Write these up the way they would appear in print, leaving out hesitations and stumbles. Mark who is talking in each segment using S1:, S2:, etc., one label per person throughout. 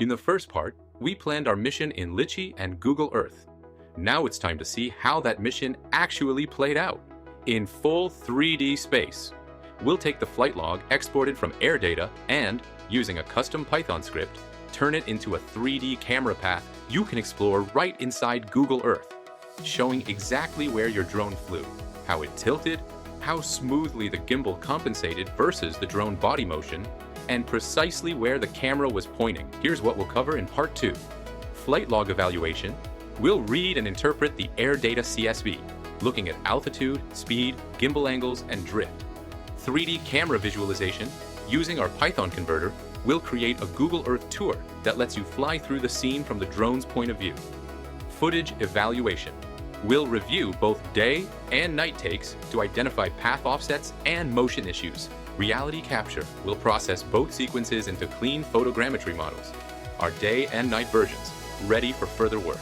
S1: In the first part, we planned our mission in Litchi and Google Earth. Now it's time to see how that mission actually played out in full 3D space. We'll take the flight log exported from AirData and, using a custom Python script, turn it into a 3D camera path you can explore right inside Google Earth, showing exactly where your drone flew, how it tilted, how smoothly the gimbal compensated versus the drone body motion, and precisely where the camera was pointing. Here's what we'll cover in part 2. Flight log evaluation. We'll read and interpret the AirData CSV, looking at altitude, speed, gimbal angles, and drift. 3D camera visualization. Using our Python converter, we'll create a Google Earth tour that lets you fly through the scene from the drone's point of view. Footage evaluation. We'll review both day and night takes to identify path offsets and motion issues. RealityCapture will process both sequences into clean photogrammetry models, our day and night versions, ready for further work.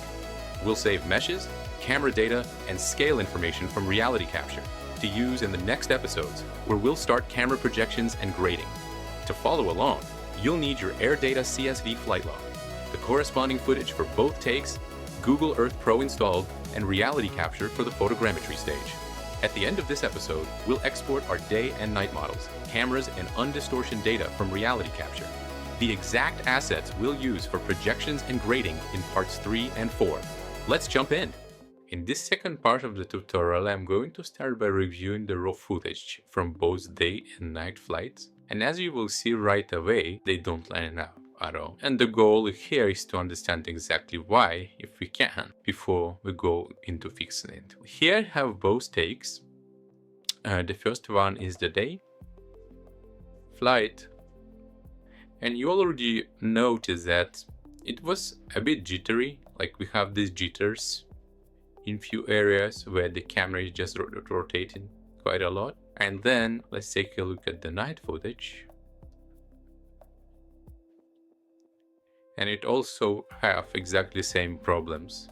S1: We'll save meshes, camera data, and scale information from RealityCapture to use in the next episodes, where we'll start camera projections and grading. To follow along, you'll need your AirData CSV flight log, the corresponding footage for both takes, Google Earth Pro installed, and RealityCapture for the photogrammetry stage. At the end of this episode, we'll export our day and night models, cameras, and undistortion data from RealityCapture, the exact assets we'll use for projections and grading in parts 3 and 4. Let's jump in! In this second part of the tutorial, I'm going to start by reviewing the raw footage from both day and night flights. And as you will see right away, they don't line up at all. And the goal here is to understand exactly why, if we can, before we go into fixing it. Here I have both takes. The first one is the day flight. And you already noticed that it was a bit jittery, like we have these jitters in few areas where the camera is just rotating quite a lot. And then let's take a look at the night footage. And it also have exactly the same problems.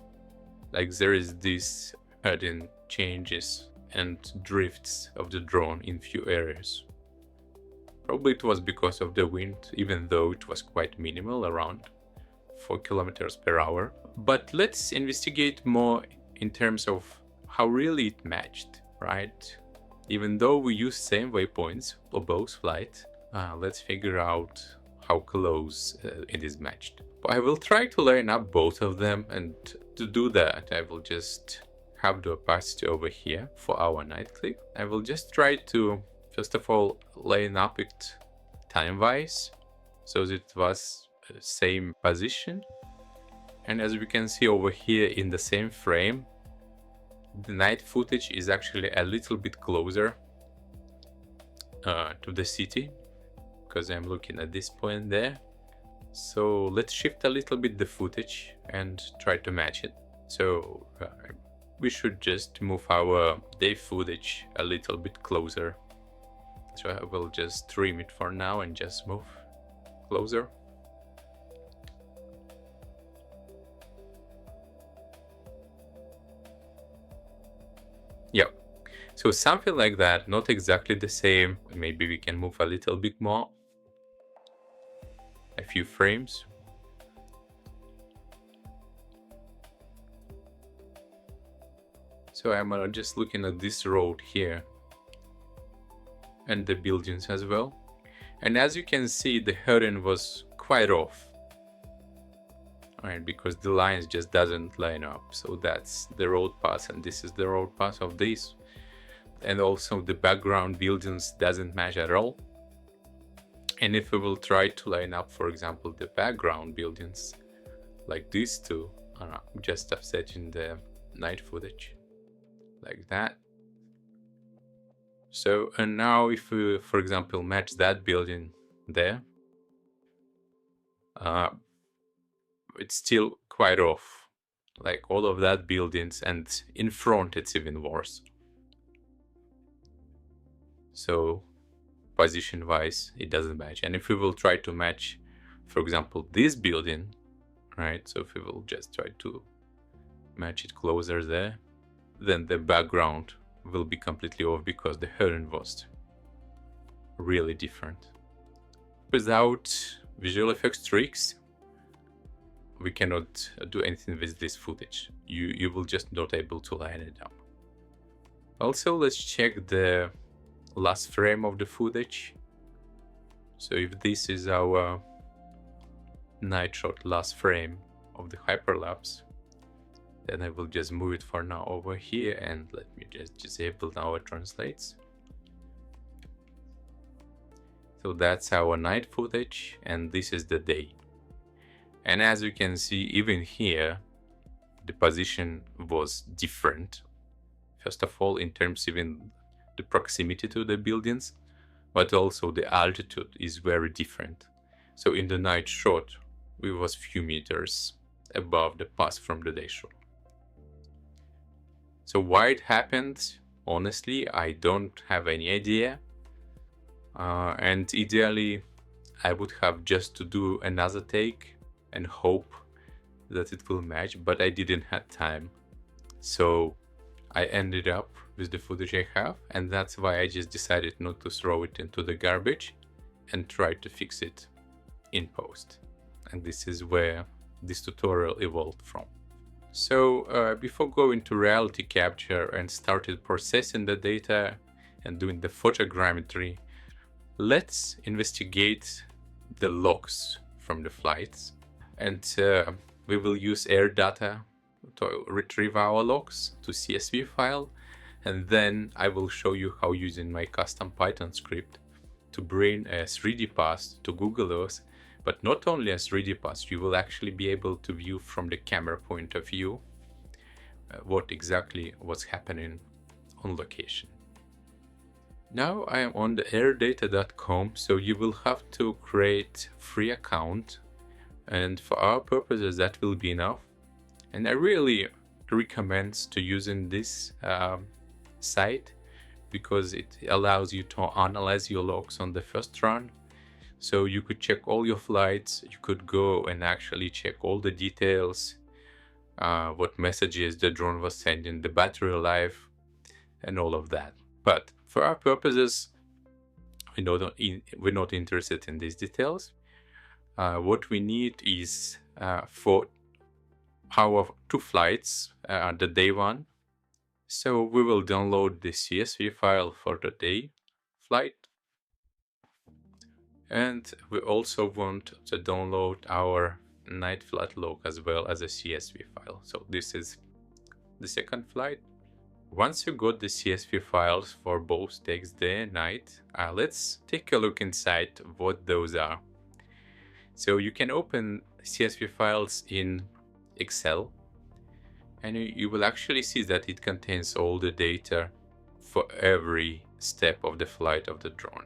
S1: Like there is this sudden changes and drifts of the drone in few areas. Probably it was because of the wind, even though it was quite minimal, around 4 kilometers per hour. But let's investigate more in terms of how really it matched, right? Even though we use same waypoints for both flights, let's figure out how close it is matched. But I will try to line up both of them, and to do that I will just have the opacity over here for our night clip. I will just try to, first of all, line up it time-wise, so that it was same position. And as we can see over here in the same frame, the night footage is actually a little bit closer to the city, because I'm looking at this point there. So let's shift a little bit the footage and try to match it. So we should just move our day footage a little bit closer. So I will just trim it for now and just move closer. Yeah, so something like that, not exactly the same. Maybe we can move a little bit more, a few frames. So I'm just looking at this road here and the buildings as well. And as you can see, the heading was quite off. Right, because the lines just doesn't line up. So that's the road path, and this is the road path of this. And also the background buildings doesn't match at all. And if we will try to line up, for example, the background buildings like these two, just offsetting the night footage like that. So, and now if we, for example, match that building there, it's still quite off, like all of that buildings, and in front it's even worse. So position wise it doesn't match. And if we will try to match, for example, this building, right, so if we will just try to match it closer there, then the background will be completely off because the heading was really different. Without visual effects tricks, we cannot do anything with this footage. You will just not able to line it up. Also, let's check the last frame of the footage. So if this is our night shot last frame of the hyperlapse, then I will just move it for now over here, and let me just disable now it translates. So that's our night footage, and this is the day. And as you can see, even here, the position was different. First of all, in terms even the proximity to the buildings, but also the altitude is very different. So in the night shot, we was few meters above the pass from the day shot. So why it happened, honestly, I don't have any idea. And ideally, I would have just to do another take and hope that it will match, but I didn't have time. So I ended up with the footage I have, and that's why I just decided not to throw it into the garbage and try to fix it in post. And this is where this tutorial evolved from. So before going to RealityCapture and started processing the data and doing the photogrammetry, let's investigate the logs from the flights. And we will use AirData to retrieve our logs to CSV file. And then I will show you how using my custom Python script to bring a 3D path to Google Earth. But not only a 3D path, you will actually be able to view from the camera point of view what exactly was happening on location. Now I am on the airdata.com, so you will have to create a free account, and for our purposes that will be enough. And I really recommend to using this site because it allows you to analyze your logs on the first run. So you could check all your flights, you could go and actually check all the details, what messages the drone was sending, the battery life, and all of that. But for our purposes, we're not interested in these details. What we need is for our 2 flights, the day one. So we will download the CSV file for the day flight. And we also want to download our night flight log as well as a CSV file. So this is the second flight. Once you got the CSV files for both takes day and night, let's take a look inside what those are. So you can open CSV files in Excel, and you will actually see that it contains all the data for every step of the flight of the drone,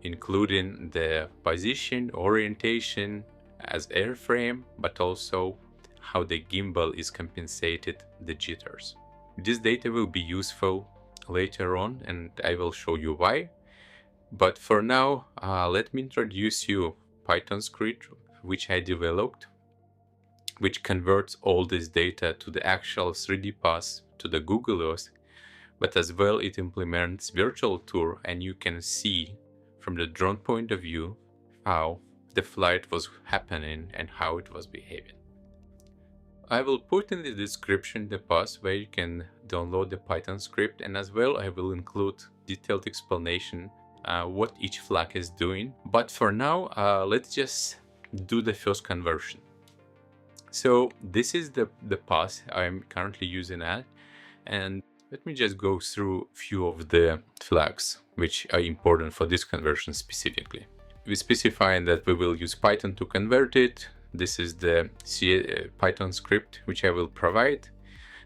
S1: including the position, orientation as airframe, but also how the gimbal is compensated the jitters. This data will be useful later on, and I will show you why. But for now, let me introduce you Python script which I developed, which converts all this data to the actual 3D path to the Google Earth, but as well it implements virtual tour, and you can see from the drone point of view how the flight was happening and how it was behaving. I will put in the description the path where you can download the Python script, and as well I will include detailed explanation what each flag is doing. But for now, let's just do the first conversion. So this is the path I'm currently using at, and let me just go through a few of the flags which are important for this conversion specifically. We specify that we will use Python to convert it. This is the Python script which I will provide.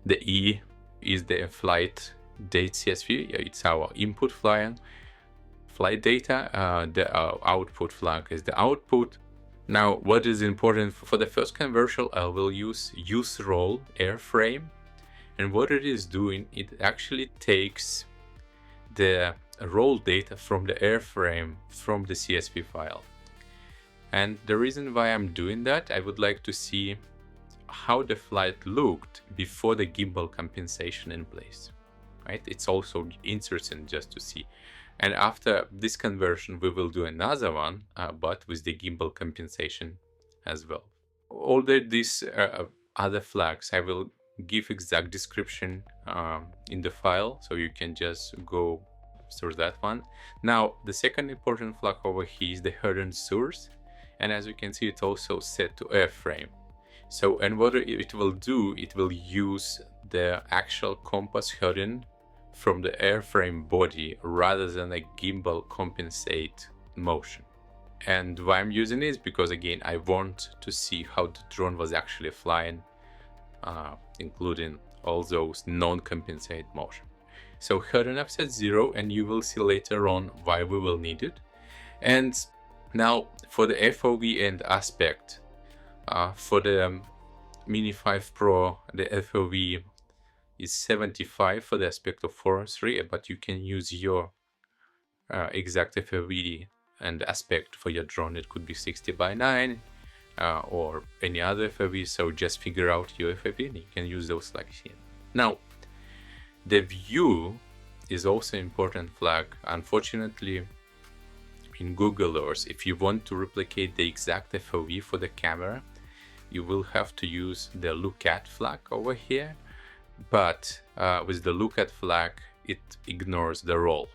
S1: The E is the flight date CSV. It's our input flight data. The output flag is the output. Now, what is important for the first conversion, I will use role airframe. And what it is doing, it actually takes the roll data from the airframe from the CSV file. And the reason why I'm doing that, I would like to see how the flight looked before the gimbal compensation in place, right? It's also interesting just to see. And after this conversion, we will do another one, but with the gimbal compensation as well. all these other flags, I will give exact description in the file, so you can just go through that one. Now, the second important flag over here is the hidden source, and as you can see, it's also set to airframe. So, and what it will do, it will use the actual compass hidden from the airframe body rather than a gimbal compensate motion. And why I'm using this, because again, I want to see how the drone was actually flying, including all those non-compensated motion. So hidden offset 0, and you will see later on why we will need it. And now for the FOV and aspect, for the Mini 5 Pro, the FOV is 75 for the aspect of 4:3, but you can use your exact FOV and aspect for your drone. It could be 60:9 or any other FOV, so just figure out your FOV and you can use those like here. Now, the view is also an important flag. Unfortunately, in Google Earth, if you want to replicate the exact FOV for the camera, you will have to use the look at flag over here, but with the look at flag, it ignores the roll,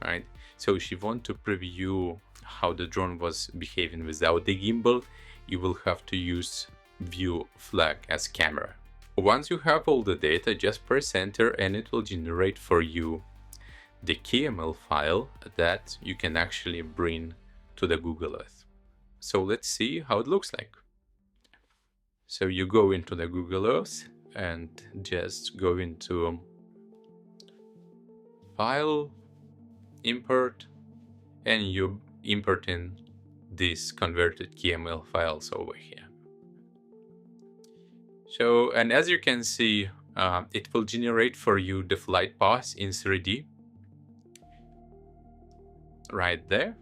S1: right? So if you want to preview how the drone was behaving without the gimbal, you will have to use view flag as camera. Once you have all the data, just press enter and it will generate for you the KML file that you can actually bring to the Google Earth. So let's see how it looks like. So you go into the Google Earth and just go into File, Import, and you import in these converted KML files over here. So, and as you can see, it will generate for you the flight path in 3D right there.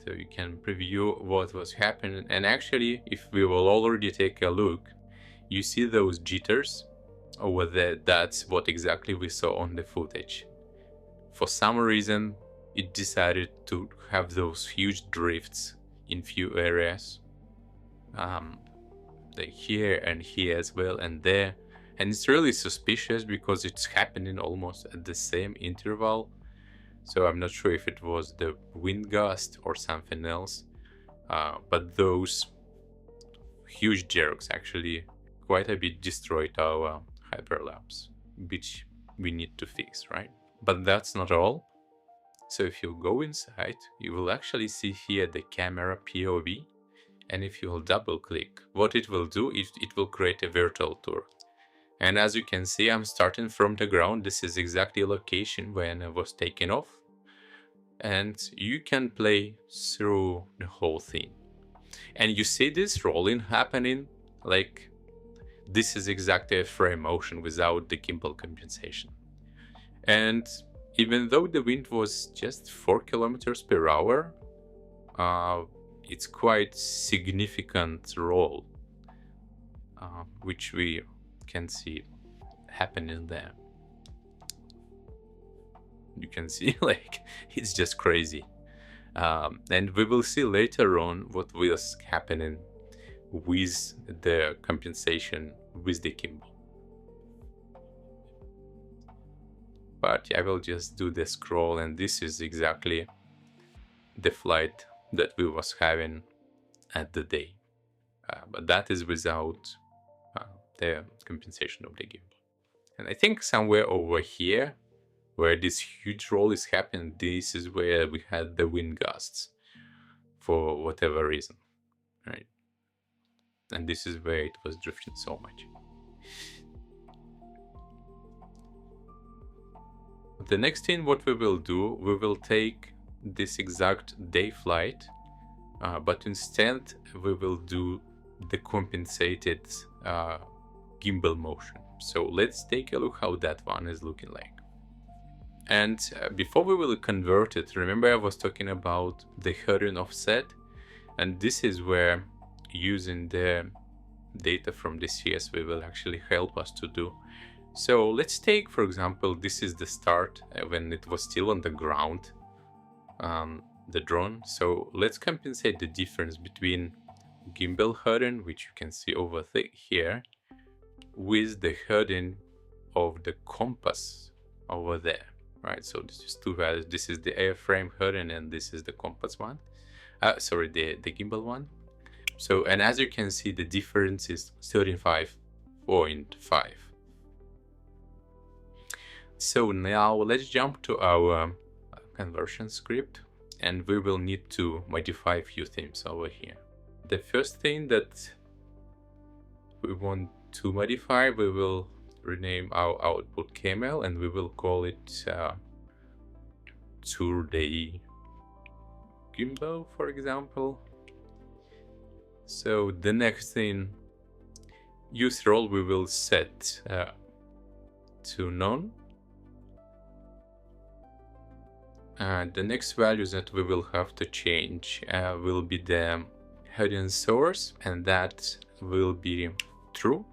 S1: So you can preview what was happening. And actually, if we will already take a look, you see those jitters over there. That's what exactly we saw on the footage. For some reason, it decided to have those huge drifts in few areas. Here and here as well, and there. And it's really suspicious because it's happening almost at the same interval. So I'm not sure if it was the wind gust or something else. But those huge jerks actually quite a bit destroyed our hyperlapse, which we need to fix, right? But that's not all. So if you go inside, you will actually see here the camera POV. And if you will double click, what it will do is it will create a virtual tour. And as you can see, I'm starting from the ground. This is exactly location when I was taken off. And you can play through the whole thing. And you see this rolling happening, like this is exactly a frame motion without the gimbal compensation. And even though the wind was just 4 kilometers per hour, it's quite significant roll, which we can see happening there. You can see like it's just crazy. And we will see later on what was happening with the compensation with the gimbal. But I will just do the scroll, and this is exactly the flight that we was having at the day. But that is without the compensation of the gimbal. And I think somewhere over here, where this huge roll is happening, this is where we had the wind gusts for whatever reason, right? And this is where it was drifting so much. The next thing what we will do, we will take this exact day flight, but instead we will do the compensated gimbal motion. So let's take a look how that one is looking like. And before we will convert it, remember I was talking about the hidden offset, and this is where using the data from the CSV will actually help us to do. So let's take, for example, this is the start when it was still on the ground, the drone. So let's compensate the difference between gimbal heading, which you can see over here, with the heading of the compass over there, right? So this is two values. This is the airframe heading and this is the compass one. Sorry, the gimbal one. So, and as you can see, the difference is 35.5. So now let's jump to our conversion script, and we will need to modify a few things over here. The first thing that we want to modify, we will rename our output KML and we will call it today gimbal, for example. So the next thing, use role, we will set to none. And the next values that we will have to change will be the heading source, and that will be true.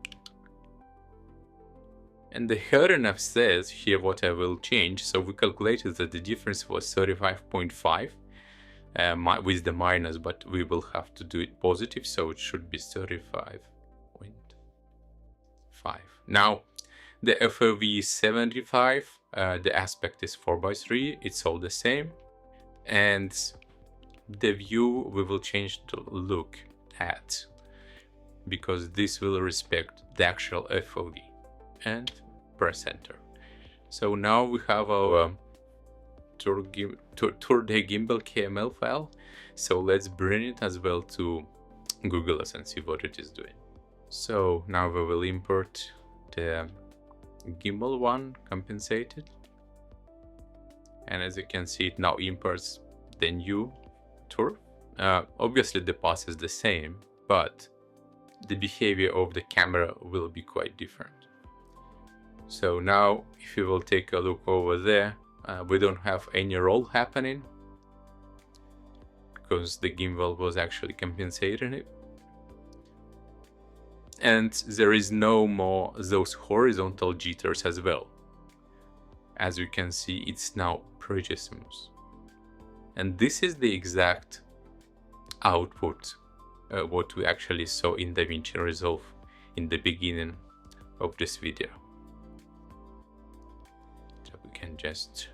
S1: And the heading says here what I will change. So we calculated that the difference was 35.5 with the minus, but we will have to do it positive, so it should be 35.5. Now the FOV is 75, the aspect is 4:3, it's all the same, and the view we will change to look at, because this will respect the actual FOV, and press enter. So now we have our today gimbal KML file. So let's bring it as well to Google Earth and see what it is doing. So now we will import the gimbal one compensated, and as you can see, it now imports the new tour. Obviously the path is the same, but the behavior of the camera will be quite different. So now if you will take a look over there, we don't have any roll happening because the gimbal was actually compensating it. And there is no more those horizontal jitters as well. As you can see, it's now pretty smooth. And this is the exact output what we actually saw in DaVinci Resolve in the beginning of this video. So we can just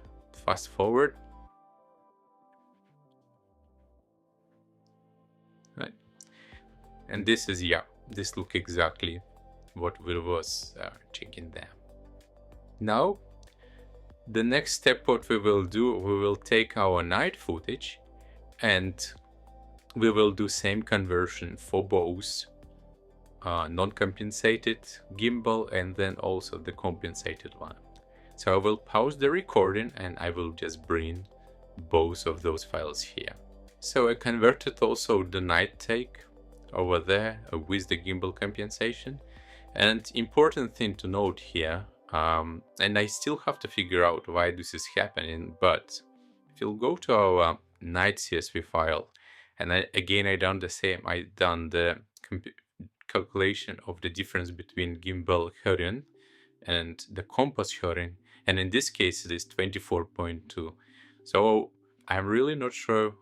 S1: fast forward. Right. And this is, yeah, this look exactly what we was checking there. Now, the next step what we will do, we will take our night footage and we will do same conversion for both non-compensated gimbal and then also the compensated one. So I will pause the recording and I will just bring both of those files here. So I converted also the night take over there with the gimbal compensation. And important thing to note here, and I still have to figure out why this is happening, but if you'll go to our night CSV file, and I done the same, I done the calculation of the difference between gimbal heading and the compass heading, and in this case it is 24.2. So I'm really not sure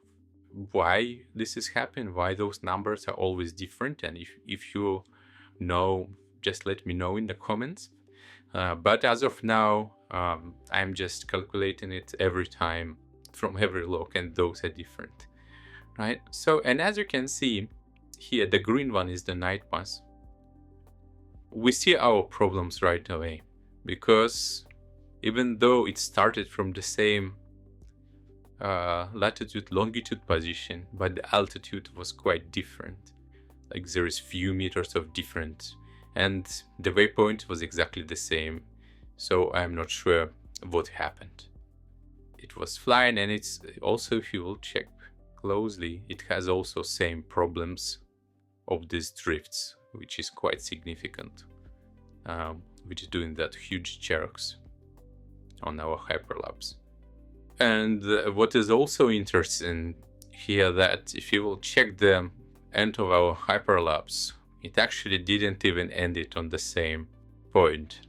S1: why this is happening, why those numbers are always different, and if you know, just let me know in the comments. But as of now, I'm just calculating it every time from every log, and those are different, right? So, and as you can see here, the green one is the night pass. We see our problems right away, because even though it started from the same latitude, longitude position, but the altitude was quite different. Like there is few meters of difference, and the waypoint was exactly the same. So I'm not sure what happened. It was flying, and it's also, if you will check closely, it has also same problems of these drifts, which is quite significant, which is doing that huge jerks on our hyperlapse. And what is also interesting here, that if you will check the end of our hyperlapse, it actually didn't even end it on the same point.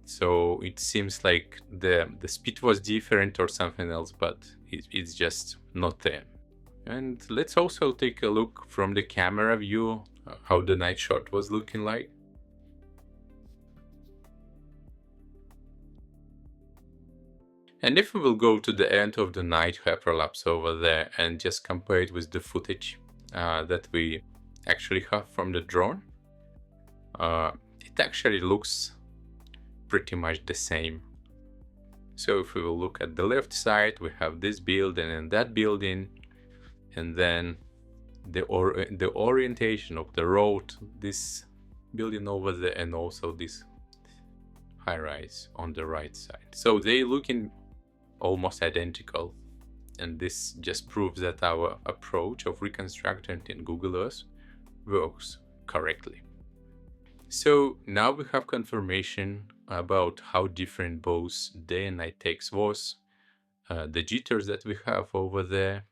S1: So it seems like the speed was different or something else, but it's just not there. And let's also take a look from the camera view how the night shot was looking like. And if we will go to the end of the night hyperlapse over there and just compare it with the footage that we actually have from the drone, it actually looks pretty much the same. So if we will look at the left side, we have this building and that building, and then the orientation of the road, this building over there, and also this high rise on the right side. So they looking almost identical, and this just proves that our approach of reconstructing in Google Earth works correctly. So now we have confirmation about how different both day and night takes was, the jitters that we have over there,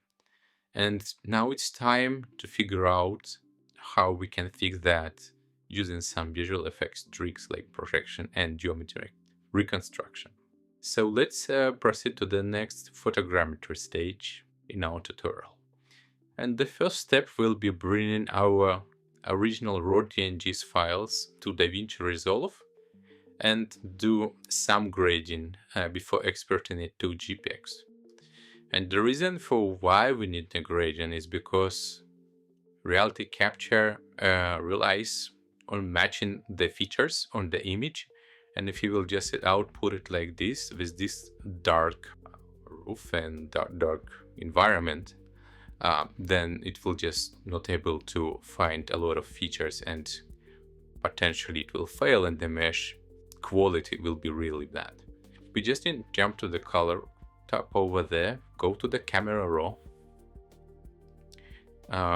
S1: and now it's time to figure out how we can fix that using some visual effects tricks like projection and geometry reconstruction. So let's proceed to the next photogrammetry stage in our tutorial. And the first step will be bringing our original raw DNGs files to DaVinci Resolve and do some grading before exporting it to JPEGs. And the reason for why we need the grading is because RealityCapture relies on matching the features on the image. And if you will just output it like this, with this dark roof and dark environment, then it will just not able to find a lot of features, and potentially it will fail, and the mesh quality will be really bad. We just need to jump to the color tab over there, go to the camera raw,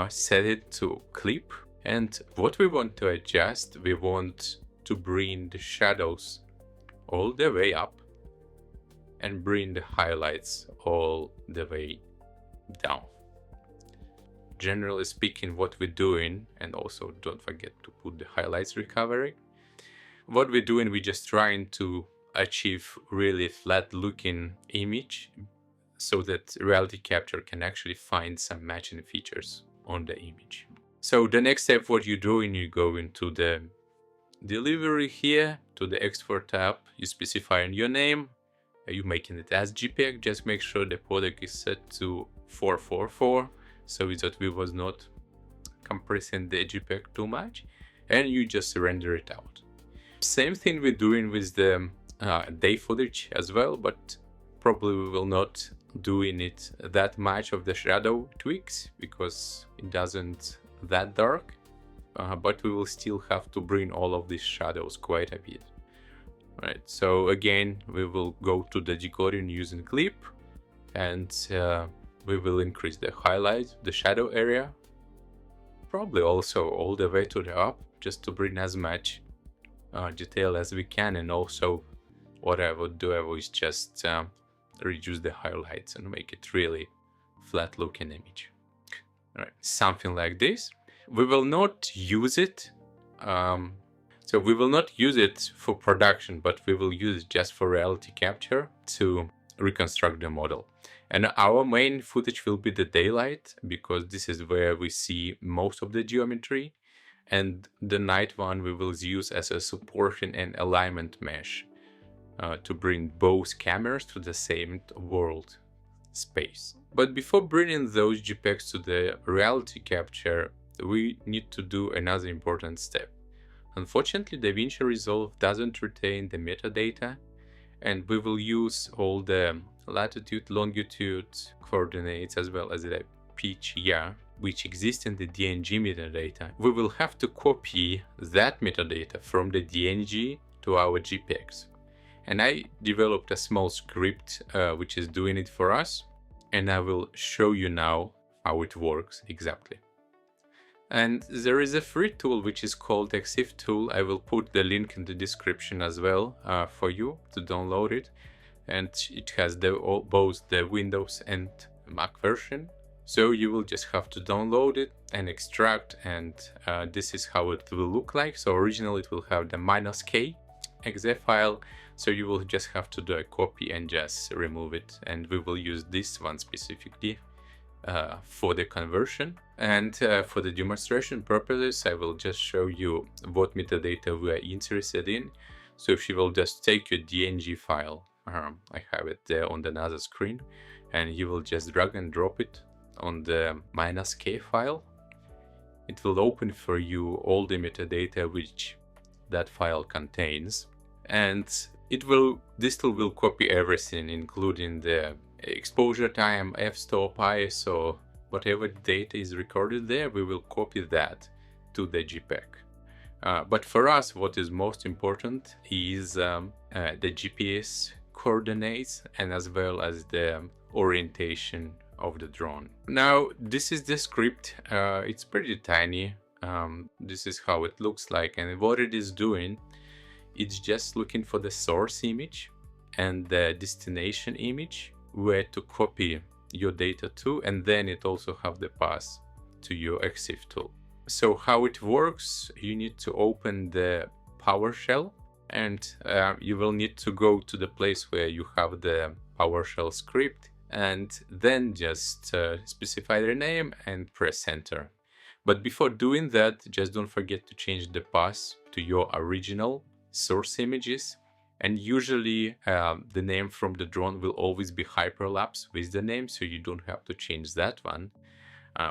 S1: set it to clip, and what we want to adjust, we want to bring the shadows all the way up and bring the highlights all the way down. Generally speaking, what we're doing, and also don't forget to put the highlights recovery, what we're doing, we're just trying to achieve really flat looking image so that RealityCapture can actually find some matching features on the image. So the next step, what you're doing, you go into the delivery here to the export tab, you specify your name, you're making it as JPEG, just make sure the codec is set to 444 so that we was not compressing the JPEG too much, and you just render it out. Same thing we're doing with the day footage as well, but probably we will not doing it that much of the shadow tweaks because it doesn't that dark, but we will still have to bring all of these shadows quite a bit. Right, so again, we will go to the decoding using clip, and we will increase the highlight, the shadow area, probably also all the way to the up, just to bring as much detail as we can. And also what I would do is just reduce the highlights and make it really flat looking image. All right, something like this. We will not use it. So we will not use it for production, but we will use it just for RealityCapture to reconstruct the model. And our main footage will be the daylight, because this is where we see most of the geometry. And the night one we will use as a supporting and alignment mesh to bring both cameras to the same world space. But before bringing those JPEGs to the RealityCapture, we need to do another important step. Unfortunately, DaVinci Resolve doesn't retain the metadata, and we will use all the latitude, longitude coordinates as well as the pitch yaw, which exist in the DNG metadata. We will have to copy that metadata from the DNG to our JPEGs. And I developed a small script which is doing it for us, and I will show you now how it works exactly. And there is a free tool which is called EXIF tool. I will put the link in the description as well for you to download it. And it has both the Windows and Mac version. So you will just have to download it and extract, and this is how it will look like. So originally it will have the -k exe file. So you will just have to do a copy and just remove it. And we will use this one specifically for the conversion. And for the demonstration purposes, I will just show you what metadata we are interested in. So if you will just take your DNG file, I have it there on another screen, and you will just drag and drop it on the -k file. It will open for you all the metadata which that file contains, and this tool will copy everything, including the exposure time, f-stop, ISO, whatever data is recorded there, we will copy that to the JPEG. But for us, what is most important is the GPS coordinates, and as well as the orientation of the drone. Now, this is the script. It's pretty tiny. This is how it looks like, and what it is doing, it's just looking for the source image and the destination image where to copy your data to, and then it also have the path to your EXIF tool. So how it works, you need to open the PowerShell, and you will need to go to the place where you have the PowerShell script, and then just specify the name and press enter. But before doing that, just don't forget to change the path to your original source images. And usually the name from the drone will always be Hyperlapse with the name, so you don't have to change that one.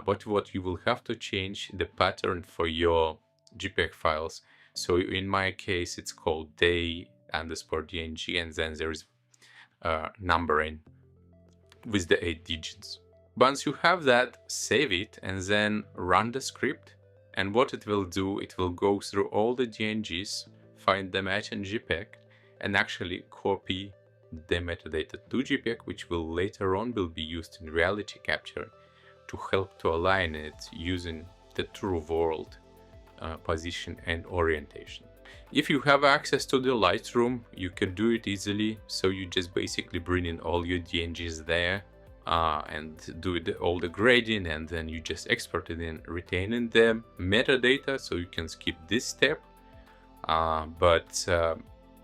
S1: But what you will have to change the pattern for your JPEG files. So in my case, it's called day_DNG, and then there is numbering with the 8 digits. Once you have that, save it and then run the script. And what it will do, it will go through all the DNGs, find the matching JPEG, and actually copy the metadata to JPEG, which will later on will be used in RealityCapture to help to align it using the true world position and orientation. If you have access to the Lightroom, you can do it easily. So you just basically bring in all your DNGs there and do all the grading, and then you just export it in, retaining the metadata, so you can skip this step. But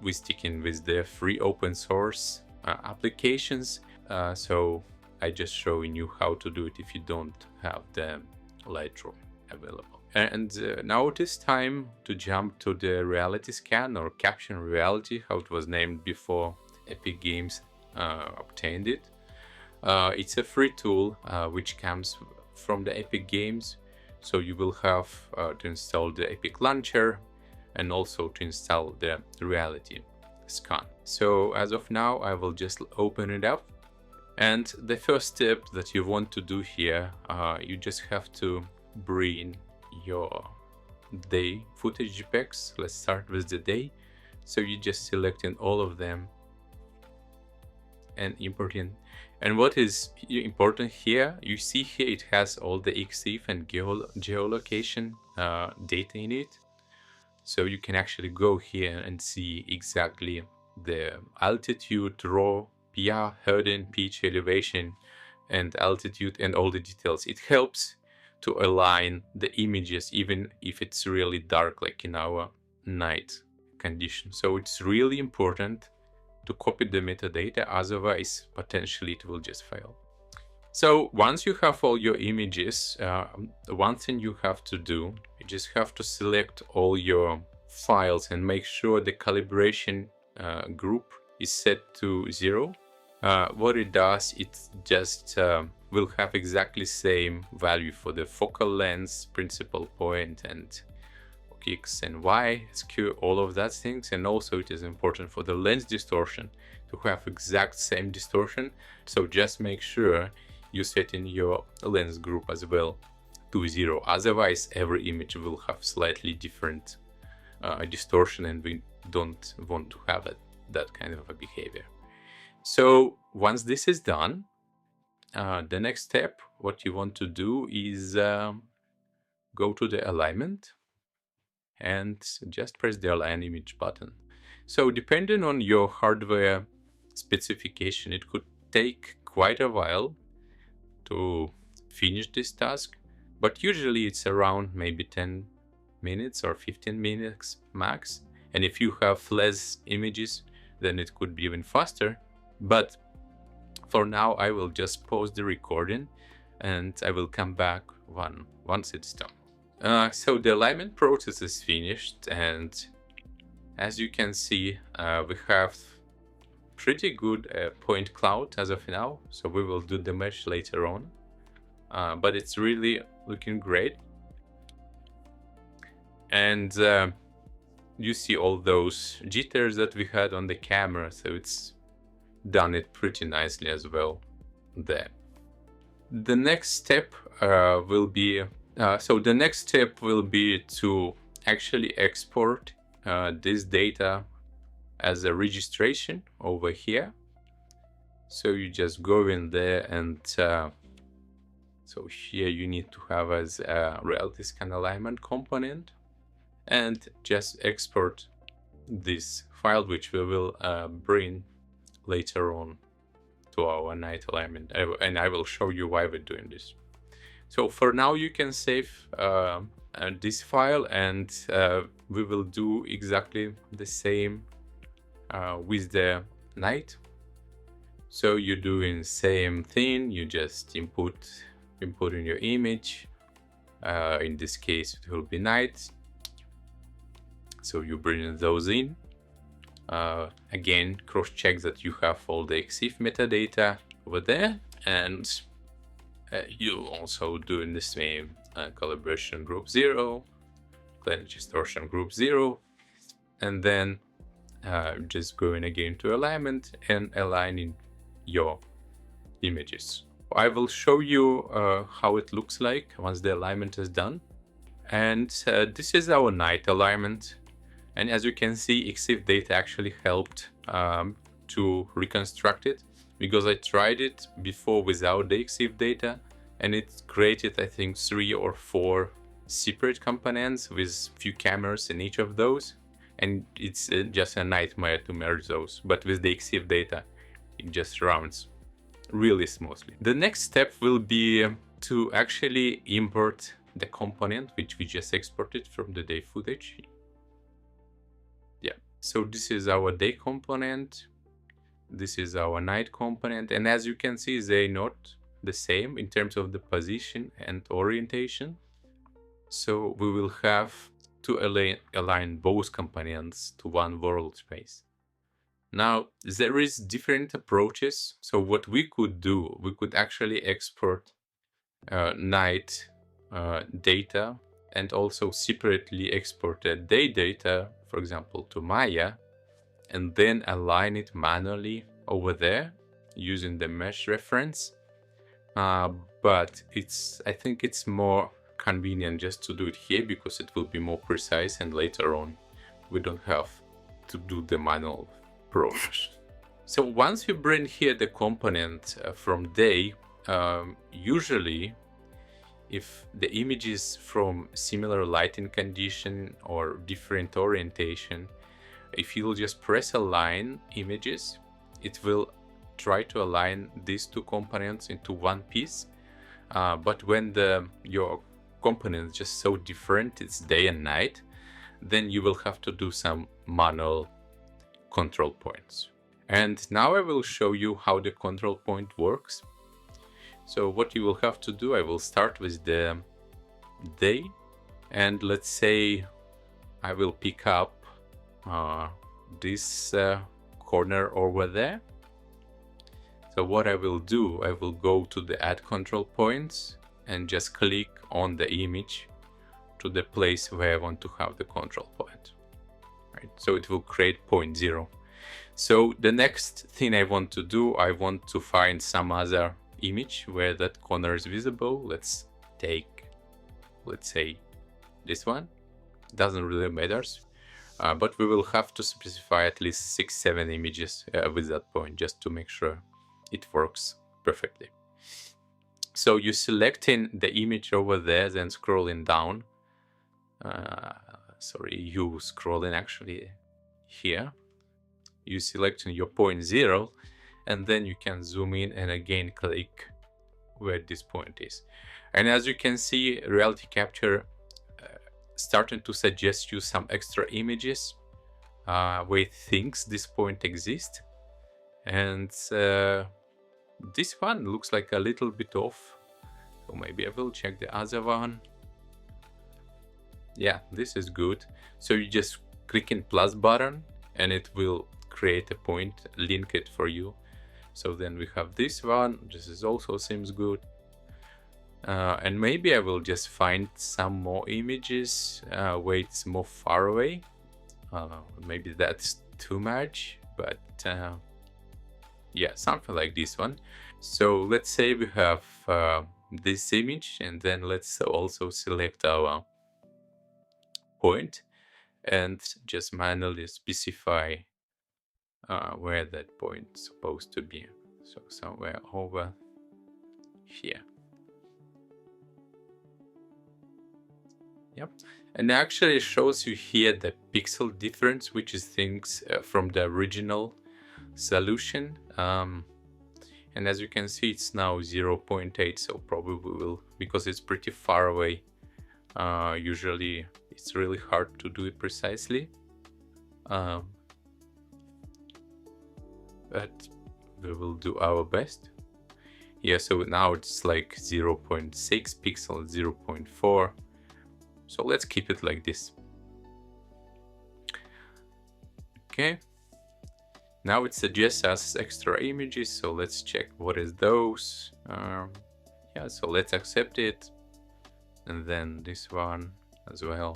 S1: we're sticking with the free open source applications. So I just showing you how to do it if you don't have the Lightroom available. And now it is time to jump to the RealityScan, or Caption Reality, how it was named before Epic Games obtained it. It's a free tool which comes from the Epic Games. So you will have to install the Epic Launcher, and also to install the RealityScan. So as of now, I will just open it up. And the first step that you want to do here, you just have to bring your day footage JPEGs. Let's start with the day. So you just selecting all of them and importing. And what is important here, you see here it has all the EXIF and geolocation data in it. So you can actually go here and see exactly the altitude, raw, PR, heading, pitch, elevation, and altitude, and all the details. It helps to align the images, even if it's really dark, like in our night condition. So it's really important to copy the metadata, otherwise potentially it will just fail. So once you have all your images, one thing you have to do, you just have to select all your files and make sure the calibration group is set to 0. What it does, it just will have exactly same value for the focal length, principal point, and X and Y, skew, all of that things. And also it is important for the lens distortion to have exact same distortion. So just make sure you set in your lens group as well to 0. Otherwise, every image will have slightly different distortion, and we don't want to have that kind of a behavior. So once this is done, the next step, what you want to do is go to the alignment and just press the align image button. So depending on your hardware specification, it could take quite a while to finish this task, but usually it's around maybe 10 minutes or 15 minutes max. And if you have less images, then it could be even faster. But for now, I will just pause the recording and I will come back once it's done. So the alignment process is finished, and as you can see, we have pretty good point cloud as of now. So we will do the mesh later on, but it's really looking great. And you see all those jitters that we had on the camera, so it's done it pretty nicely as well there. The next step will be to actually export this data as a registration over here. So you just go in there, and so here you need to have as a RealityScan alignment component, and just export this file, which we will bring later on to our night alignment, and I will show you why we're doing this. So for now, you can save this file, and we will do exactly the same with the night. So you're doing same thing, you just input in your image. In this case, it will be night. So you bring those in. Again, cross-check that you have all the EXIF metadata over there, and you also doing the same calibration group 0, cleanse distortion group 0, and then just going again to alignment and aligning your images. I will show you how it looks like once the alignment is done. And this is our night alignment. And as you can see, EXIF data actually helped to reconstruct it, because I tried it before without the EXIF data, and it created, I think, 3 or 4 separate components with few cameras in each of those, and it's just a nightmare to merge those. But with the EXIF data, it just runs really smoothly. The next step will be to actually import the component which we just exported from the day footage. So this is our day component, this is our night component, and as you can see, they're not the same in terms of the position and orientation. So we will have to align both components to one world space. Now, there is different approaches. So what we could do, we could actually export night data, and also separately export the day data, for example, to Maya, and then align it manually over there using the mesh reference. But I think it's more convenient just to do it here, because it will be more precise, and later on we don't have to do the manual process. So once you bring here the component from day, usually if the image is from similar lighting condition or different orientation, if you'll just press align images, it will try to align these two components into one piece. But when your component is just so different, it's day and night, then you will have to do some manual control points. And now I will show you how the control point works. So what you will have to do, I will start with the day, and let's say I will pick up this corner over there. So what I will do, I will go to the add control points and just click on the image to the place where I want to have the control point. Right? So it will create point 0. So the next thing I want to do, I want to find some other image where that corner is visible. Let's say this one. Doesn't really matter, but we will have to specify at least 6-7 images with that point, just to make sure it works perfectly. So you selecting the image over there, then scrolling down. You scrolling actually here. You selecting your point 0, and then you can zoom in and again click where this point is. And as you can see, RealityCapture starting to suggest you some extra images where it thinks this point exists. And this one looks like a little bit off. So maybe I will check the other one. Yeah, this is good. So you just click in plus button and it will create a point, link it for you. So then we have this one. This is also seems good. And maybe I will just find some more images where it's more far away. Maybe that's too much, but yeah, something like this one. So let's say we have this image, and then let's also select our point and just manually specify where that point is supposed to be. So somewhere over here. Yep. And actually it shows you here the pixel difference, which is things from the original solution. And as you can see, it's now 0.8, so probably will, because it's pretty far away. Usually it's really hard to do it precisely. But we will do our best. Yeah, so now it's like 0.6 pixel, 0.4. So let's keep it like this. Okay. Now it suggests us extra images, so let's check what is those. Yeah, so let's accept it. And then this one as well.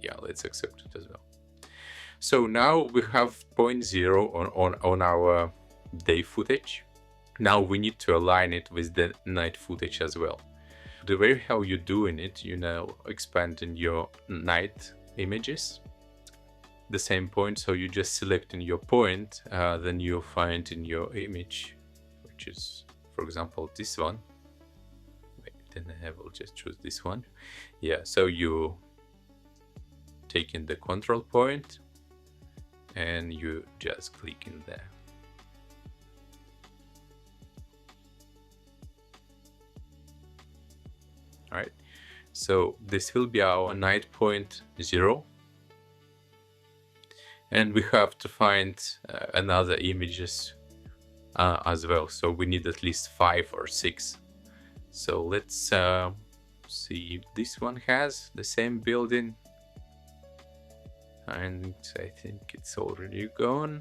S1: Yeah, let's accept it as well. So now we have 0.0 on our day footage. Now we need to align it with the night footage as well. The way how you're doing it, you know, expanding your night images, the same point. So you just selecting your point, then you'll find in your image, which is, for example, this one. Wait, then I will just choose this one. Yeah, so you take in the control point and you just click in there. All right, so this will be our night point 0. And we have to find another images as well. So we need at least 5 or 6. So let's see if this one has the same building. And I think it's already gone.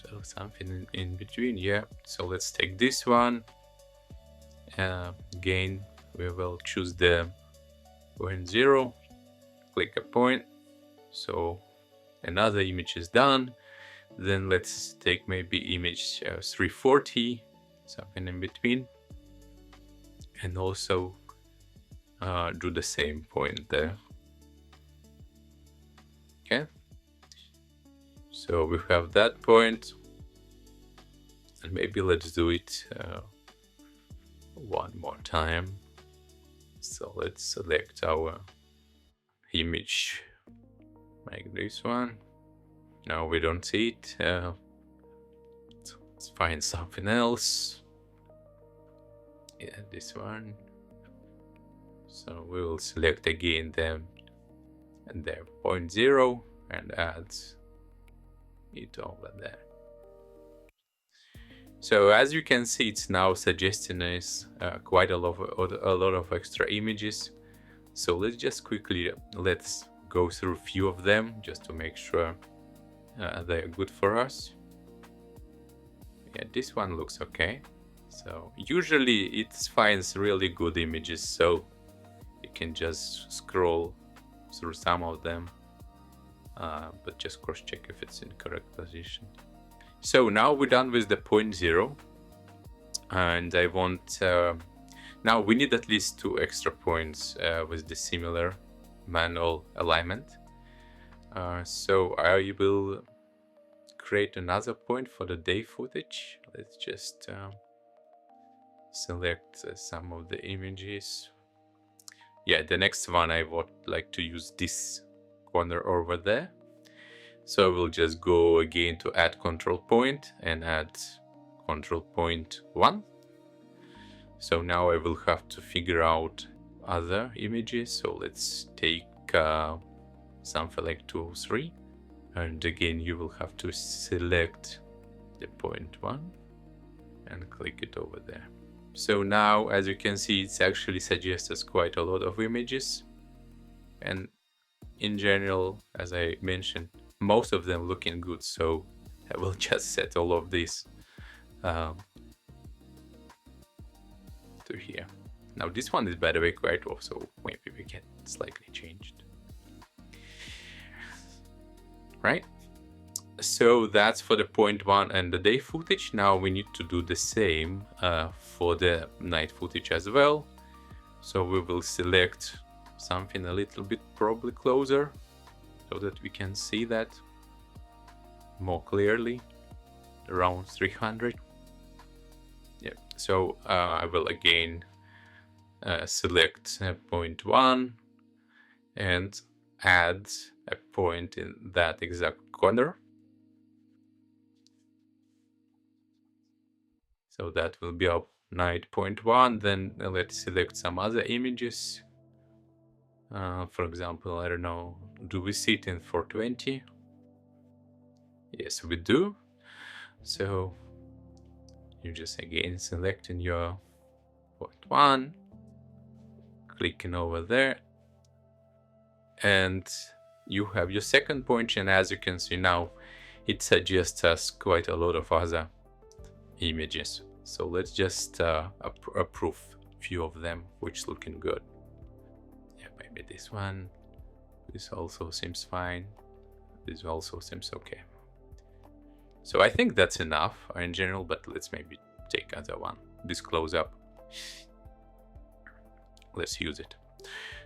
S1: So something in between, yeah. So let's take this one. Again, we will choose the point 0, click a point. So another image is done. Then let's take maybe image 340, something in between, and also do the same point there. Okay, so we have that point, and maybe let's do it one more time. So let's select our image like this one. Now we don't see it. Let's find something else. Yeah, this one. So we will select again them and their point 0 and add it over there. So as you can see, it's now suggesting us quite a lot of extra images. So let's just quickly let's go through a few of them just to make sure they're good for us. Yeah, this one looks okay. So usually it finds really good images, so you can just scroll through some of them, but just cross check if it's in correct position. So now we're done with the point 0, and I want now we need at least 2 extra points with the similar manual alignment. So I will create another point for the day footage. Let's just select some of the images. Yeah, the next one I would like to use this corner over there. So we'll just go again to add control point and add control point 1. So now I will have to figure out other images. So let's take something like 2 or 3. And again, you will have to select the point 1 and click it over there. So now, as you can see, it's actually suggests us quite a lot of images. And in general, as I mentioned, most of them looking good. So I will just set all of this to here. Now this one is, by the way, quite off, so maybe we can slightly change it. Right? So that's for the 0.1 and the day footage. Now we need to do the same for the night footage as well. So we will select something a little bit probably closer so that we can see that more clearly, around 300. Yeah, so I will again select 0.1 and add a point in that exact corner. So that will be our night 0.1. Then let's select some other images. For example, I don't know, do we see it in 420? Yes, we do. So you just again selecting your 0.1, clicking over there, and you have your second point. And as you can see now, it suggests us quite a lot of other images. So let's just approve a few of them, which looking good. Yeah, maybe this one. This also seems fine. This also seems okay. So I think that's enough in general, but let's maybe take other one. This close up. Let's use it.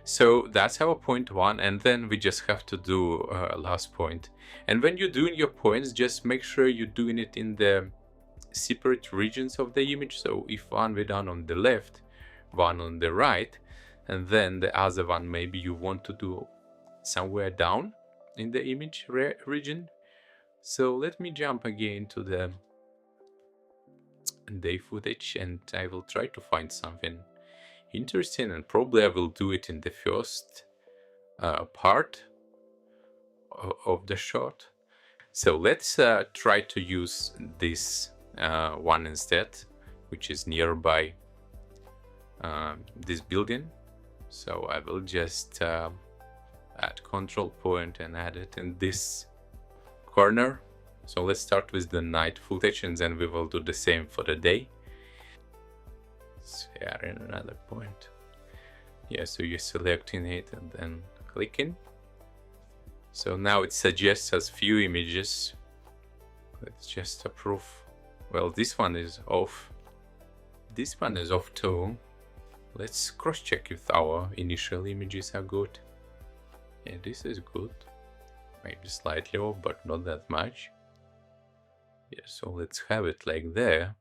S1: So that's our 0.1, and then we just have to do last point. And when you're doing your points, just make sure you're doing it in the separate regions of the image. So if one we're done on the left, one on the right, and then the other one maybe you want to do somewhere down in the image region. So let me jump again to the day footage, and I will try to find something interesting, and probably I will do it in the first part of the shot. So let's try to use this one instead, which is nearby this building. So I will just add control point and add it in this corner. So let's start with the night footage, and then we will do the same for the day. So add in another point. Yeah, so you're selecting it and then clicking. So now it suggests us few images. Let's just approve. Well, this one is off. This one is off too. Let's cross-check if our initial images are good. Yeah, this is good. Maybe slightly off, but not that much. Yeah, so let's have it like there.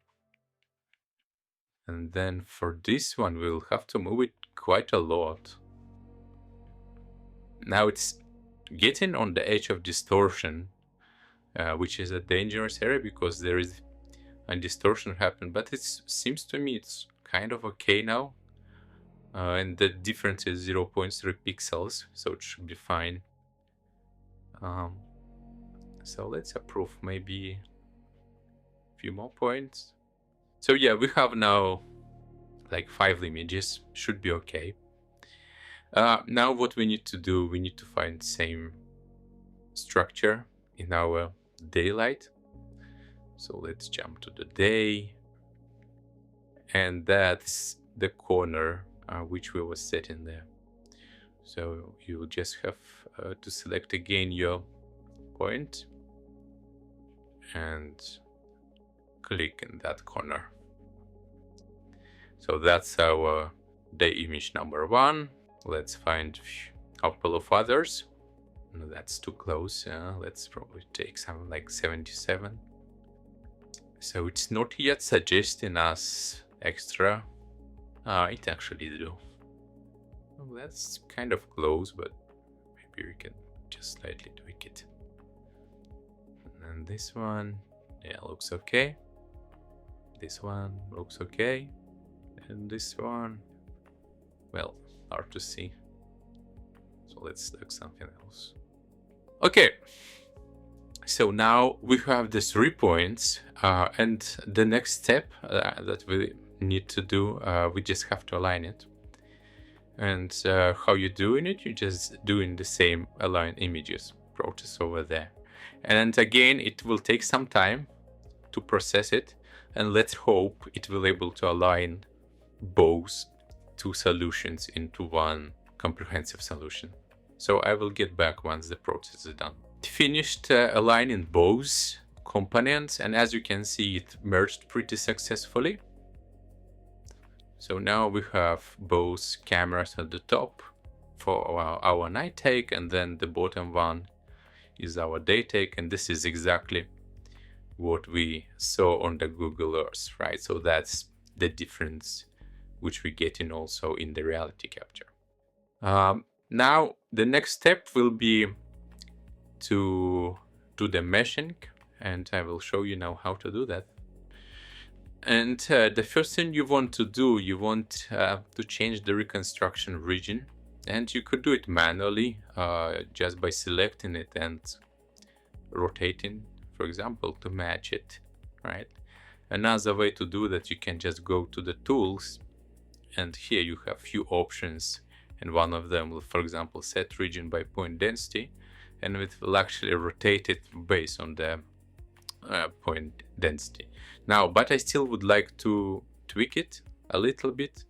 S1: And then for this one, we'll have to move it quite a lot. Now it's getting on the edge of distortion, which is a dangerous area because there is a distortion happen, but it seems to me it's kind of okay now. And the difference is 0.3 pixels, so it should be fine. So let's approve maybe a few more points. So yeah, we have now like 5 images, should be okay. Now what we need to do, we need to find same structure in our daylight. So let's jump to the day, and that's the corner which we were setting there. So you just have to select again your point and click in that corner. So that's our day image number 1. Let's find a couple of others. No, that's too close. Let's probably take something like 77. So it's not yet suggesting us extra. It actually do. Well, that's kind of close, but maybe we can just slightly tweak it. And then this one, yeah, looks okay. This one looks okay. And this one, well, hard to see. So let's select something else. Okay. So now we have the 3 points, and the next step that we need to do. We just have to align it. And how you're doing it, you're just doing the same align images process over there. And again, it will take some time to process it, and let's hope it will able to align both two solutions into one comprehensive solution. So I will get back once the process is done. Finished aligning both components, and as you can see, it merged pretty successfully. So now we have both cameras at the top for our night take, and then the bottom one is our day take, and this is exactly what we saw on the Google Earth, right? So that's the difference which we get in also in the RealityCapture. Now the next step will be to do the meshing, and I will show you now how to do that. And the first thing you want to do, you want to change the reconstruction region, and you could do it manually just by selecting it and rotating, for example, to match it, right? Another way to do that, you can just go to the tools, and here you have few options, and one of them will, for example, set region by point density, and it will actually rotate it based on the point density. Now, but I still would like to tweak it a little bit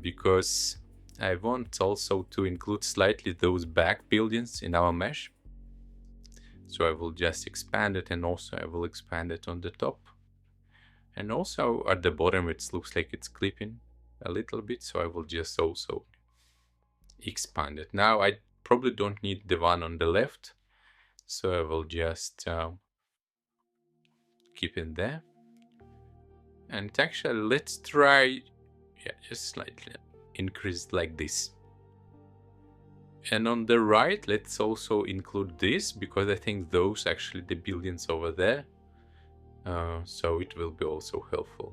S1: because I want also to include slightly those back buildings in our mesh. So I will just expand it, and also I will expand it on the top. And also at the bottom, it looks like it's clipping a little bit. So I will just also expand it. Now I probably don't need the one on the left. So I will just keep it there. And actually, let's try, just slightly increase like this. And on the right, let's also include this, because I think those actually the buildings over there. So it will be also helpful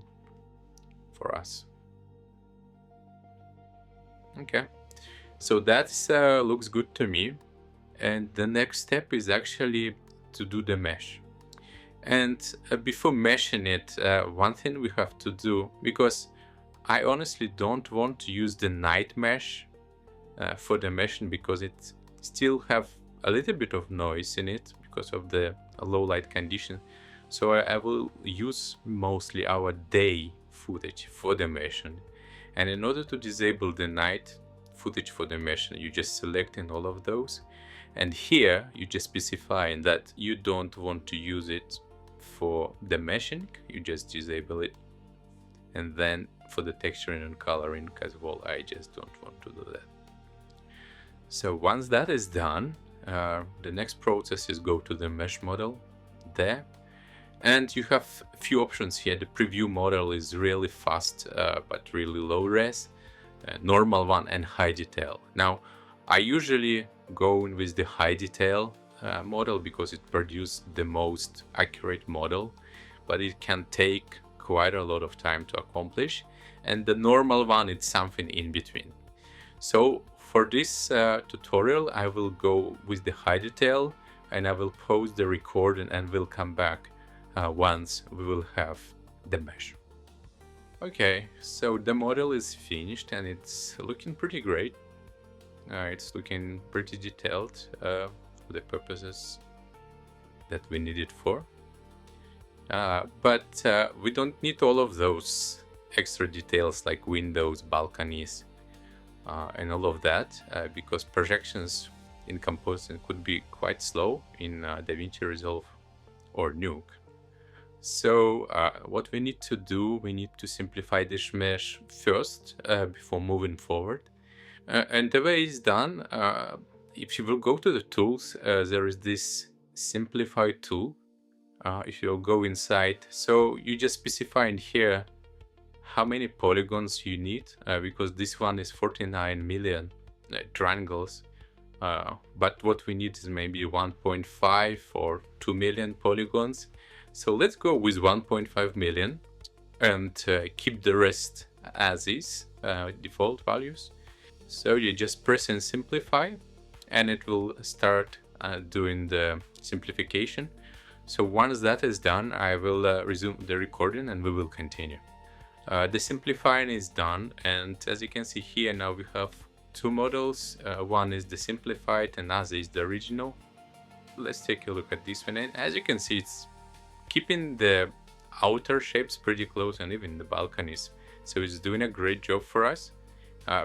S1: for us. Okay, so that looks good to me. And the next step is actually to do the mesh. And before meshing it, one thing we have to do, because I honestly don't want to use the night mesh for the meshing, because it still have a little bit of noise in it because of the low light condition. So I will use mostly our day footage for the meshing. And in order to disable the night footage for the meshing, you just selecting all of those. And here you just specifying that you don't want to use it for the meshing, you just disable it. And then for the texturing and coloring as well, I just don't want to do that. So once that is done, the next process is go to the mesh model there. And you have a few options here. The preview model is really fast, but really low res, normal one, and high detail. Now, I usually go in with the high detail model because it produces the most accurate model, but it can take quite a lot of time to accomplish. And the normal one, it's something in between. So for this tutorial, I will go with the high detail, and I will pause the recording, and we'll come back once we will have the mesh. Okay, so the model is finished, and it's looking pretty great. It's looking pretty detailed for the purposes that we need it for. But we don't need all of those extra details like windows, balconies, and all of that, because projections in compositing could be quite slow in DaVinci Resolve or Nuke. So what we need to do, we need to simplify this mesh first before moving forward. And the way it's done, if you will go to the tools, there is this simplify tool. If you'll go inside, so you just specify in here how many polygons you need, because this one is 49 million triangles, but what we need is maybe 1.5 or 2 million polygons. So let's go with 1.5 million and keep the rest as is, default values. So you just press and simplify, and it will start doing the simplification. So once that is done, I will resume the recording and we will continue. The simplifying is done, and as you can see here, now we have two models. One is the simplified and other is the original. Let's take a look at this one, and as you can see, it's keeping the outer shapes pretty close and even the balconies, so it's doing a great job for us,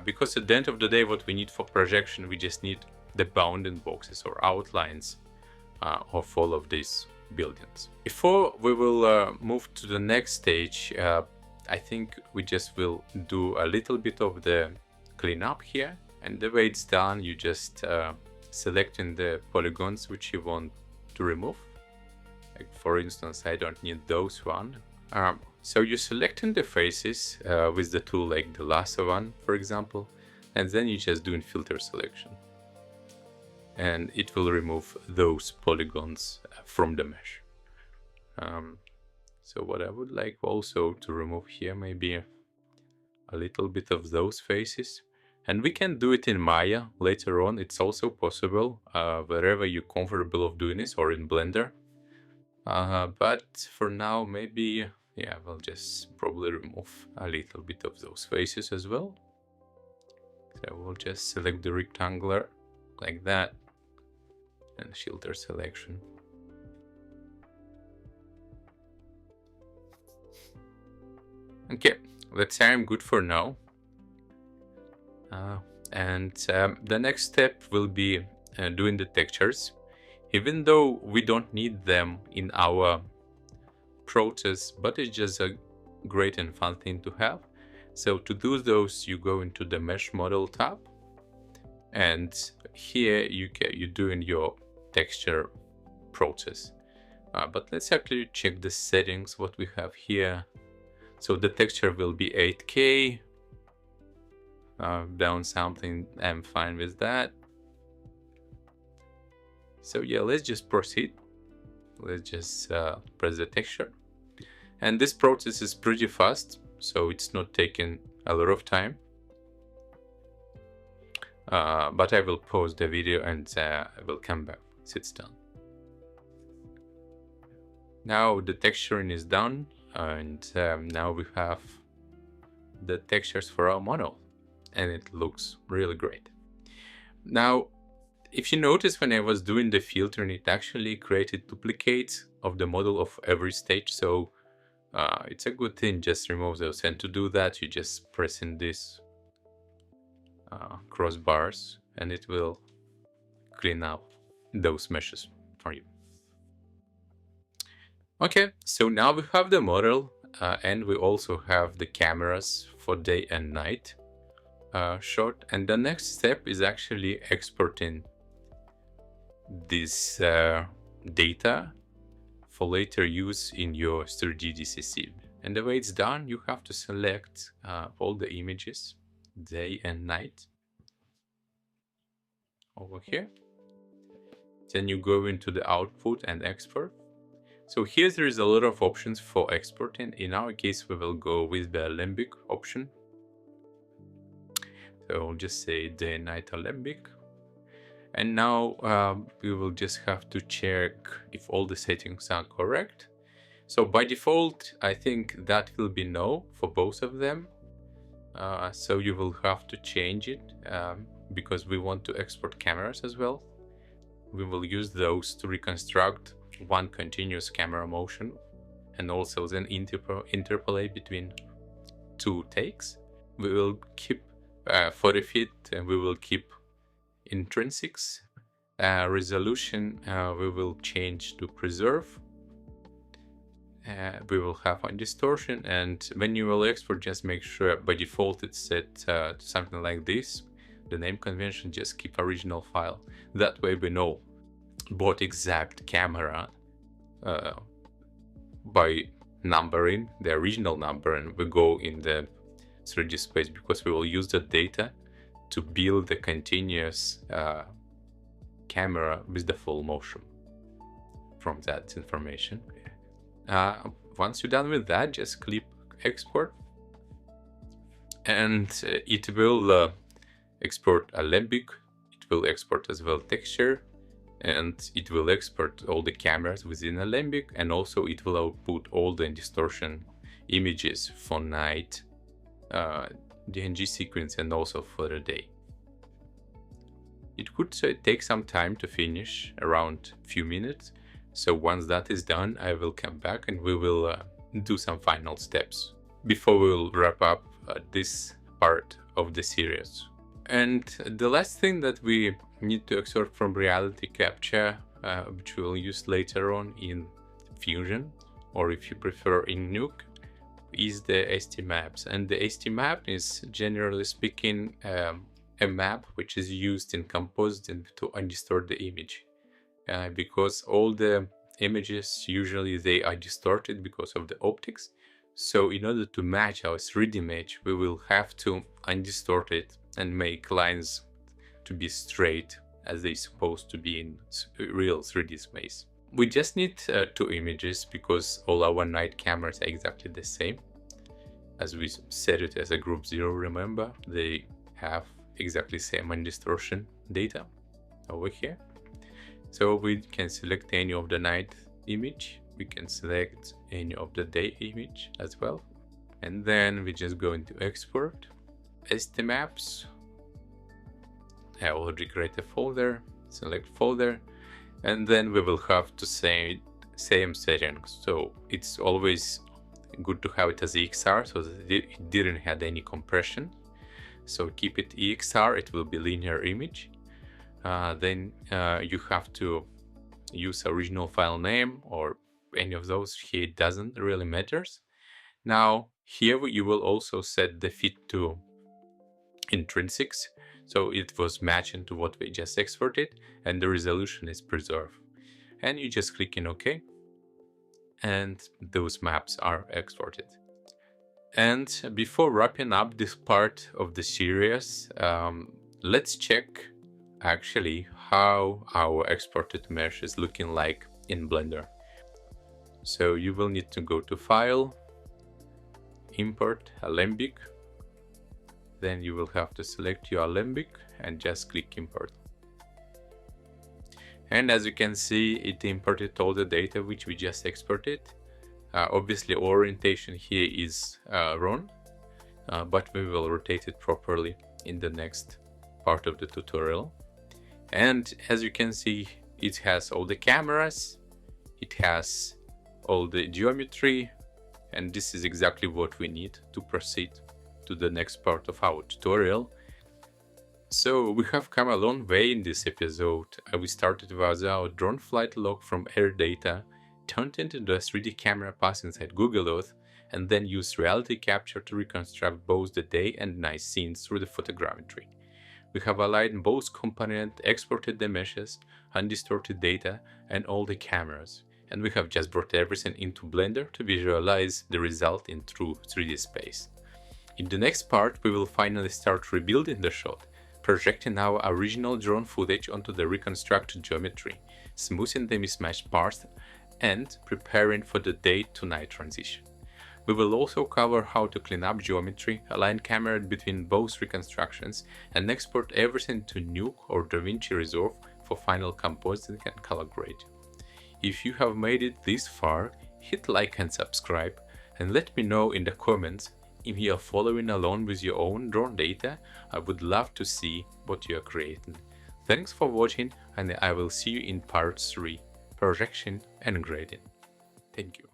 S1: because at the end of the day what we need for projection, we just need the bounding boxes or outlines of all of these buildings. Before we will move to the next stage, I think we just will do a little bit of the cleanup here, and the way it's done, you just selecting the polygons which you want to remove. Like for instance, I don't need those one. So you're selecting the faces with the tool like the lasso one, for example, and then you're just doing filter selection. And it will remove those polygons from the mesh. So what I would like also to remove here, maybe a little bit of those faces. And we can do it in Maya later on. It's also possible wherever you're comfortable of doing this, or in Blender. But for now, maybe, yeah, we'll just probably remove a little bit of those faces as well. So we'll just select the rectangular like that and filter selection. Okay, let's say I'm good for now. The next step will be doing the textures. Even though we don't need them in our process, but it's just a great and fun thing to have. So to do those, you go into the Mesh Model tab, and here you're doing your texture process. But let's actually check the settings, what we have here. So the texture will be 8K. Down something, I'm fine with that. So yeah, let's just proceed. Let's just press the texture. And this process is pretty fast, so it's not taking a lot of time. But I will pause the video and I will come back once it's done. Now the texturing is done, and now we have the textures for our model, and it looks really great. Now, if you notice, when I was doing the filtering, it actually created duplicates of the model of every stage. So it's a good thing, just remove those. And to do that, you just press in this crossbars, and it will clean up those meshes for you. Okay, so now we have the model, and we also have the cameras for day and night shot. And the next step is actually exporting this data for later use in your 3D DCC. And the way it's done, you have to select all the images, day and night, over here. Then you go into the output and export. So here there is a lot of options for exporting. In our case, we will go with the Alembic option. So I'll just say day and night Alembic. And now we will just have to check if all the settings are correct. So by default, I think that will be no for both of them. So you will have to change it because we want to export cameras as well. We will use those to reconstruct one continuous camera motion, and also then interpolate between two takes. We will keep 40 feet, and we will keep intrinsics. Resolution we will change to preserve. We will have on distortion, and when you will export, just make sure by default it's set to something like this. The name convention, just keep original file. That way we know what exact camera by numbering the original number, and we go in the 3D space, because we will use the data to build the continuous camera with the full motion from that information. Once you're done with that, just click export, and it will export Alembic, it will export as well texture, and it will export all the cameras within Alembic, and also it will output all the distortion images for night, DNG sequence, and also for the day. It could take some time to finish, around a few minutes. So once that is done, I will come back and we will do some final steps before we will wrap up this part of the series. And the last thing that we need to extract from RealityCapture, which we'll use later on in Fusion, or if you prefer in Nuke, is the ST maps. And the ST map is, generally speaking, a map which is used in compositing to undistort the image, because all the images usually they are distorted because of the optics. So in order to match our 3D image, we will have to undistort it and make lines to be straight as they're supposed to be in real 3D space. We just need 2 images because all our night cameras are exactly the same. As we set it as a group 0, remember, they have exactly same undistortion data over here. So we can select any of the night image, we can select any of the day image as well, and then we just go into export, ST maps. I already create a folder, select folder, and then we will have to say same settings. So it's always good to have it as EXR so that it didn't have any compression. So keep it EXR, it will be linear image. Then you have to use original file name or any of those. Here it doesn't really matters. Now here you will also set the fit to intrinsics, so it was matching to what we just exported and the resolution is preserved. And you just click in OK, and those maps are exported. And before wrapping up this part of the series, let's check actually how our exported mesh is looking like in Blender. So you will need to go to File, Import Alembic, then you will have to select your Alembic and just click Import. And as you can see, it imported all the data which we just exported. Obviously orientation here is wrong, but we will rotate it properly in the next part of the tutorial. And as you can see, it has all the cameras, it has all the geometry, and this is exactly what we need to proceed to the next part of our tutorial. So we have come a long way in this episode. We started with our drone flight log from AirData, turned it into a 3D camera pass inside Google Earth, and then used RealityCapture to reconstruct both the day and night scenes through the photogrammetry. We have aligned both components, exported the meshes, undistorted data, and all the cameras. And we have just brought everything into Blender to visualize the result in true 3D space. In the next part, we will finally start rebuilding the shot, projecting our original drone footage onto the reconstructed geometry, smoothing the mismatched parts, and preparing for the day to night transition. We will also cover how to clean up geometry, align camera between both reconstructions, and export everything to Nuke or DaVinci Resolve for final compositing and color grading. If you have made it this far, hit like and subscribe, and let me know in the comments if you are following along with your own drone data. I would love to see what you are creating. Thanks for watching, and I will see you in part 3, projection and grading. Thank you.